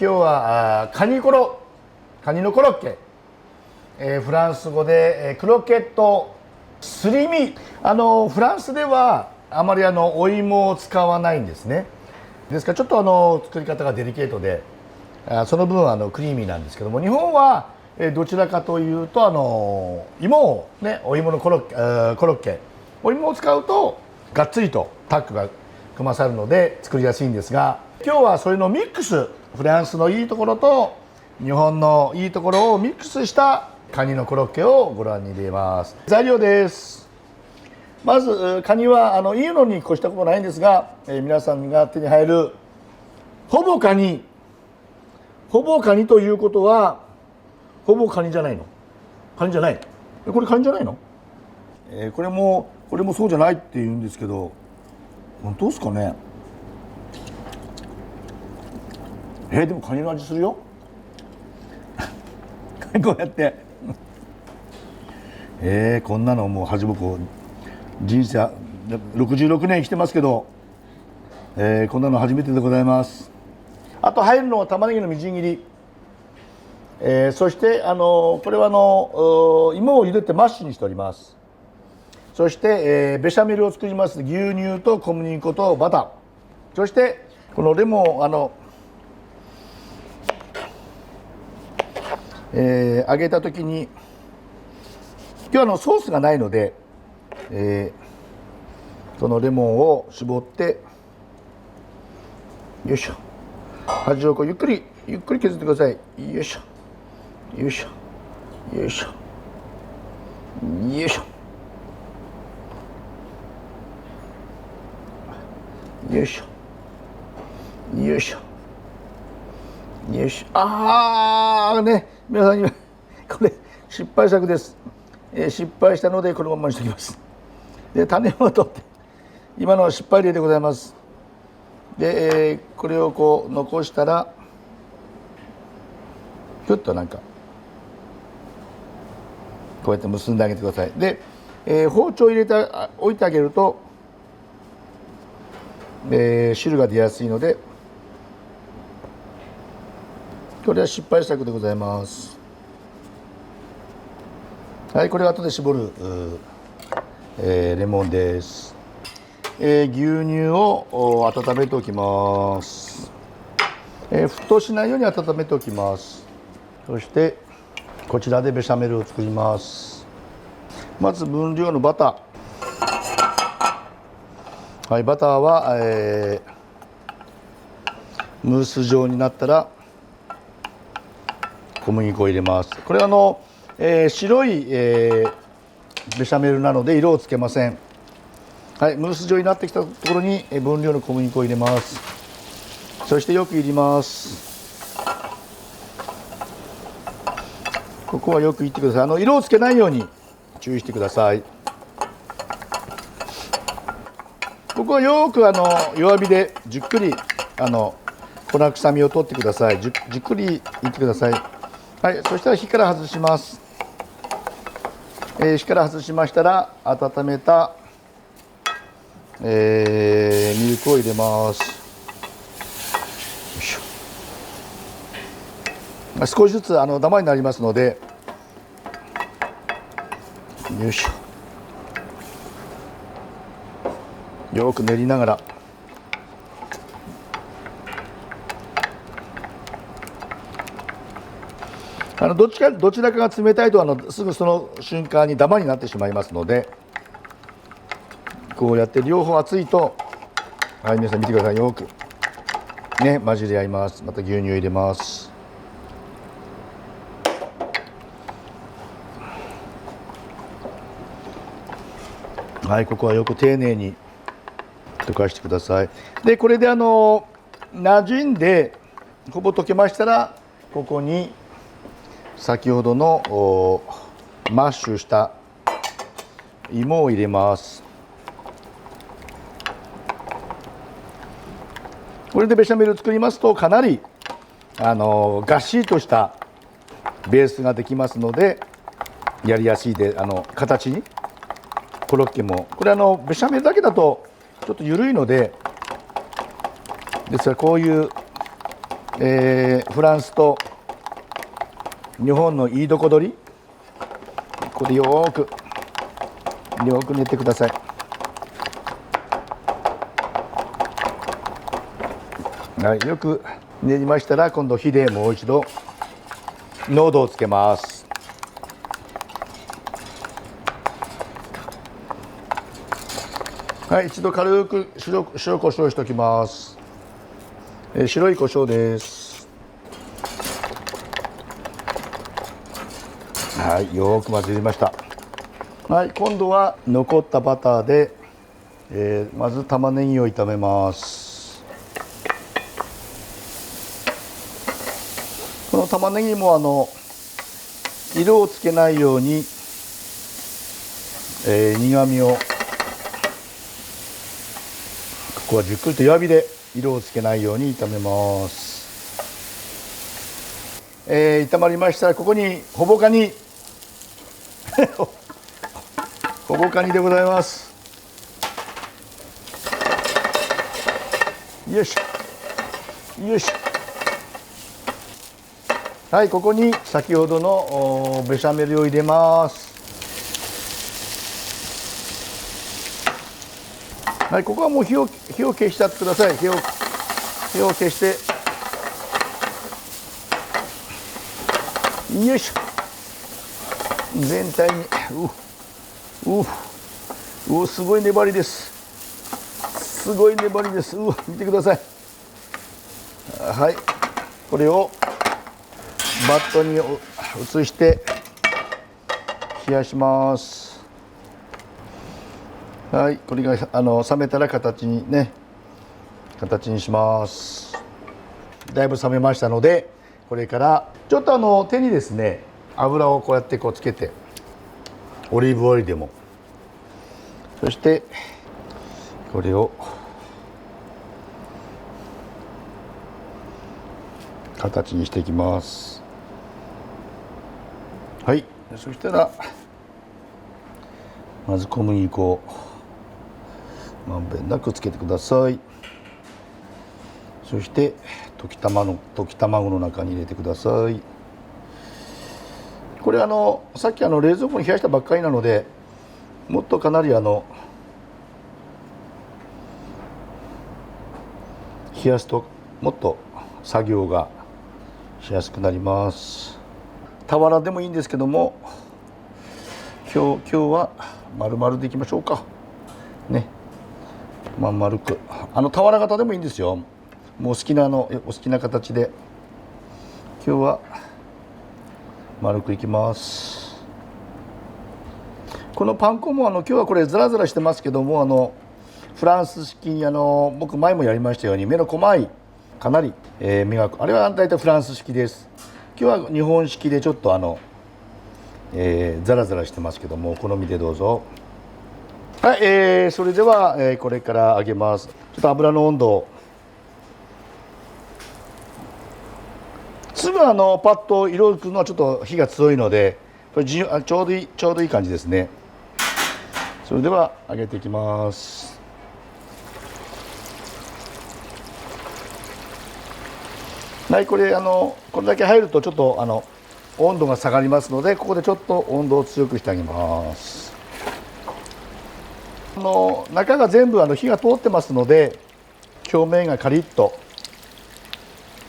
日はカニのコロッケ、フランス語でクロケットすり身。フランスではあまりお芋を使わないんですね。ですからちょっと作り方がデリケートで、その分クリーミーなんですけども、日本はどちらかというと芋をね、お芋のコロッケ、お芋を使うとがっつりとタッグが組まさるので作りやすいんですが、今日はそれのミックス、フランスのいいところと日本のいいところをミックスしたカニのコロッケをご覧に入れます。材料です。まずカニはいいのに越したことないんですが、皆さんが手に入るほぼカニということはほぼカニじゃないの？カニじゃない。これカニじゃないの？これもそうじゃないって言うんですけど、本当ですかね。でもカニの味するよ。こうやってこんなのもう初め人生66年生きてますけど、こんなの初めてでございます。あと入るのは玉ねぎのみじん切り、そしてこれは芋を茹でてマッシュにしております。そして、ベシャメルを作ります。牛乳と小麦粉とバター、そしてこのレモン揚げた時に、今日はソースがないので、そのレモンを絞って、よいしょ、端をゆっくり削ってください。よいしょよいしょよいしょよいしょよいしょよいしょよいしょ。ね、皆さんにこれ失敗作です。失敗したのでこのままにしておきます。で、種を取って、今のは失敗例でございます。で、これをこう残したらひょっとなんかこうやって結んであげてください。で、包丁を入れて置いてあげると、汁が出やすいので、これは失敗作でございます。はい、これは後で絞るレモンです。牛乳を温めておきます。沸騰しないように温めておきます。そしてこちらでベシャメルを作ります。まず分量のバター。はい、バターは、ムース状になったら小麦粉を入れます。これは白い、ベシャメルなので色をつけません。はい、ムース状になってきたところに分量の小麦粉を入れます。そしてよく入れます。ここはよくいってください。色をつけないように注意してください。ここはよく弱火でじっくり粉臭みを取ってください。じっくりいってください。はい、そしたら火から外します。火から外しましたら温めた、ミルクを入れます。よいしょ。少しずつダマになりますので、よいしょ、よく練りながら、どちらかが冷たいとすぐその瞬間にダマになってしまいますので、こうやって両方熱いと、はい、皆さん見てください。よくね混じり合います。また牛乳を入れます。はい、ここはよく丁寧に溶かしてください。で、これで馴染んでほぼ溶けましたら、ここに先ほどのマッシュした芋を入れます。これでベシャメルを作りますと、かなりがっしりとしたベースができますので、やりやすいで形に。コロッケもこれベシャメルだけだとちょっと緩いので、ですからこういうフランスと日本のいいとこ取り、ここでよーく練ってください。はい、よく練りましたら、今度火でもう一度濃度をつけます。はい、一度軽く塩コショウしておきます。白い胡椒です。はい、よく混ぜました。はい、今度は残ったバターで、まず玉ねぎを炒めます。この玉ねぎも色をつけないように、苦みをここはじっくりと弱火で色をつけないように炒めます。炒まりましたら、ここにほぼカニほぼカニでございます。よしよし。はい、ここに先ほどのベシャメルを入れます。はい、ここはもう火を消しちゃってください。火を消して、よいしょ。全体にすごい粘りです。すごい粘りです。見てください。はい、これをバットに移して冷やします。はい、これが冷めたら形にします。だいぶ冷めましたので、これからちょっと手にですね、油をこうやってつけて、オリーブオイルでも、そしてこれを形にしていきます。はい、そしたらまず小麦粉をまんべんなくつけてください。そして溶き卵の中に入れてください。これさっき冷蔵庫に冷やしたばっかりなので、もっとかなり冷やすともっと作業がしやすくなります。俵でもいいんですけども、今日は丸々でいきましょうかね。まん丸く俵型でもいいんですよ。もうお好きな形で。今日は丸くいきます。このパン粉も今日はこれザラザラしてますけども、フランス式に僕前もやりましたように目の細い、かなり、目があれは大体フランス式です。今日は日本式でちょっとザラザラしてますけども、お好みでどうぞ。はい、それでは、これから揚げます。ちょっと油の温度をすぐパッと色づくのはちょっと火が強いので、これちょうどいい感じですね。それでは揚げていきます。はい、これこれだけ入るとちょっと温度が下がりますので、ここでちょっと温度を強くしてあげます。中が全部火が通ってますので、表面がカリッと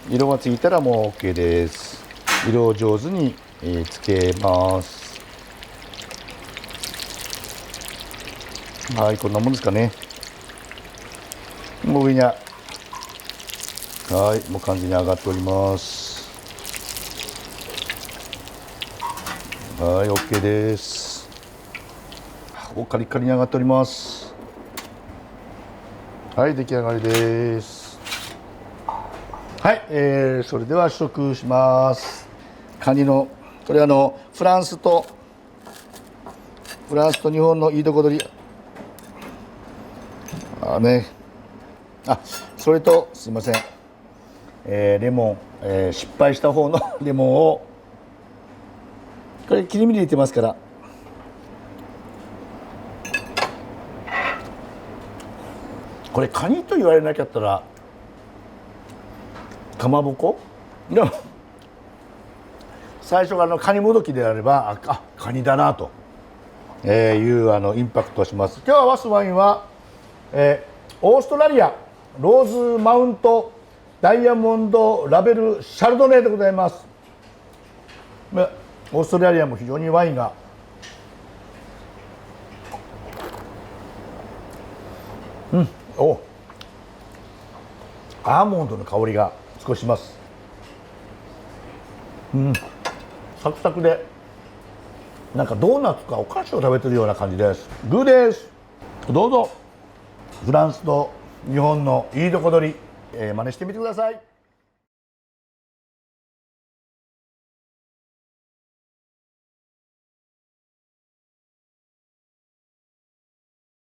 色がついたらもう OK です。色を上手につけます。はい、こんなもんですかね。もう上にはい、もう完全に上がっております。はい、OK です。カリカリに上がっております。はい、出来上がりです。はい、それでは試食します。カニのこれフランスと日本のいいとこ取りそれとすいません、レモン、失敗した方のレモンをこれ切り身で入れてますから、これカニと言われなかったらかまぼこでも最初がカニもどきであればカニだなと、いうインパクトします。今日合わすワインは、オーストラリアローズマウントダイヤモンドラベルシャルドネでございます。オーストラリアも非常にワインがアーモンドの香りが少しします。サクサクでなんかドーナツかお菓子を食べてるような感じです。グーです。どうぞフランスと日本のいいとこ取り、真似してみてください。